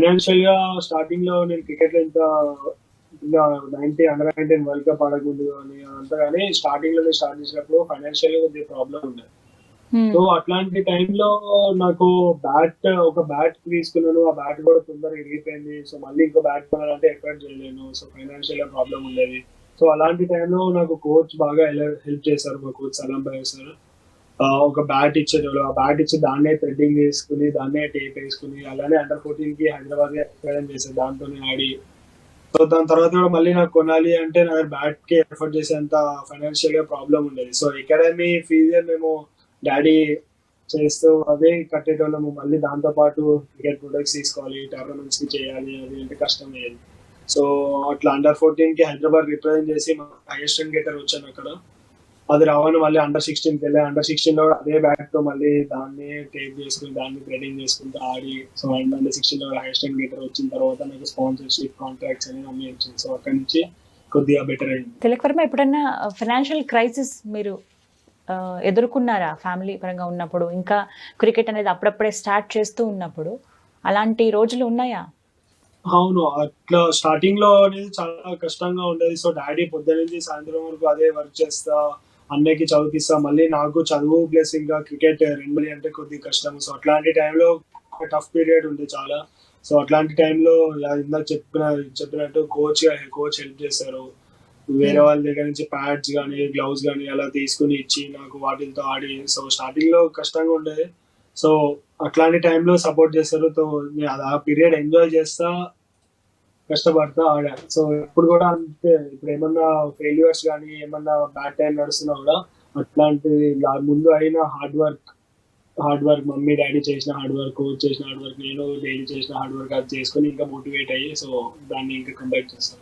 Financial గా starting లో నేను క్రికెట్ లో ఇంత ఇంకా 90 అండర్ 19 వరల్డ్ కప్ ఆడకముందు కానీ అంతా కానీ స్టార్టింగ్ లో స్టార్ట్ చేసినప్పుడు ఫైనాన్షియల్ గా కొద్దిగా ప్రాబ్లం ఉండేది. సో అట్లాంటి టైంలో నాకు ఒక బ్యాట్ తీసుకున్నాను. ఆ బ్యాట్ కూడా తొందరగా ఇరిగిపోయింది. సో మళ్ళీ ఇంకో బ్యాట్ కొనాలంటే ఎఫర్ట్ చేయలేను. సో ఫైనాన్షియల్ గా ప్రాబ్లం ఉండేది. సో అలాంటి టైంలో నాకు కోచ్ బాగా హెల్ప్ చేశారు. మా కోచ్ సలాం భాయ్ సార్ ఒక బ్యాట్ ఇచ్చేటోళ్ళు. ఆ బ్యాట్ ఇచ్చి దాన్నే థ్రెడ్డింగ్ చేసుకుని దాన్నే టేప్ వేసుకుని అలానే అండర్ 14 కి హైదరాబాద్ ఎక్స్పీరియన్స్ చేశారు. దాంతోనే ఆడి సో దాని తర్వాత కూడా మళ్ళీ నాకు కొనాలి అంటే నా బ్యాట్ కి ఎఫర్ట్ చేసేంత ఫైనాన్షియల్ గా ప్రాబ్లం ఉండేది. సో అకాడమీ ఫీజే మేము డాడీ చేస్తూ అదే కట్టేటోళ్ళము. మళ్ళీ దాంతో పాటు క్రికెట్ ప్రొడక్ట్స్ తీసుకోవాలి, టోర్నమెంట్స్ కి చేయాలి, అది అంటే కష్టం అయ్యేది. సో అట్లా అండర్ 14 కి హైదరాబాద్ రిప్రజెంట్ చేసి హైయెస్ట్ రన్ గేటర్ వచ్చాను అక్కడ. అది రావని మళ్ళీ అండర్ 16 కి వెళ్ళి అండర్ 16 లో అదే బ్యాట్ తో మళ్ళీ దాన్ని టేప్ చేసుకుని దాన్ని థ్రెడింగ్ చేసుకుంటూ ఆడి సో అండర్ 16 లో హైయెస్ట్ రన్ గేటర్ వచ్చిన తర్వాత నాకు స్పాన్సర్షిప్ కాంట్రాక్ట్స్ అని అన్ని వచ్చింది. సో అక్కడి నుంచి కొద్దిగా బెటర్ అయింది. తిలక్ వర్మ, ఎప్పుడన్నా ఫైనాన్షియల్ క్రైసిస్ మీరు ఎదుర్కొన్నారా ఫ్యామిలీ పరంగా ఉన్నప్పుడు, ఇంకా క్రికెట్ అనేది అప్పుడప్పుడే స్టార్ట్ చేస్తూ ఉన్నప్పుడు? అలాంటి రోజులు ఉన్నాయా? అవును, అట్లా స్టార్టింగ్ లో అనేది చాలా కష్టంగా ఉండేది. సో డాడీ పొద్దున్న నుంచి సాయంత్రం వరకు అదే వర్క్ చేస్తా, అన్నయ్యకి చదివిస్తా, మళ్ళీ నాకు చదువు ప్లస్ ఇంకా క్రికెట్ రెండు అంటే కొద్దిగా కష్టం. సో అట్లాంటి టైంలో టఫ్ పీరియడ్ ఉంది చాలా. సో అట్లాంటి టైంలో ఇందాక చెప్పినట్టు కోచ్ హెల్ప్ చేశారు. వేరే వాళ్ళ దగ్గర నుంచి ప్యాడ్స్ కానీ గ్లౌస్ కానీ అలా తీసుకుని ఇచ్చి నాకు వాటితో ఆడి. సో స్టార్టింగ్ లో కష్టంగా ఉండేది. సో అట్లాంటి టైంలో సపోర్ట్ చేస్తారు. సో నేను ఆ పీరియడ్ ఎంజాయ్ చేస్తా, కష్టపడతా ఆడాను. సో ఇప్పుడు కూడా అంతే. ఇప్పుడు ఏమన్నా ఫెయిల్యూర్స్ కానీ ఏమన్నా బ్యాడ్ టైం నడుస్తున్నా కూడా అట్లాంటి ముందు అయిన హార్డ్ వర్క్ మమ్మీ డాడీ చేసిన హార్డ్ వర్క్, కోచ్ చేసిన హార్డ్ వర్క్, నేను డైలీ చేసిన హార్డ్ వర్క్ అది చేసుకుని ఇంకా మోటివేట్ అయ్యి సో దాన్ని ఇంకా కంప్లీట్ చేస్తాను.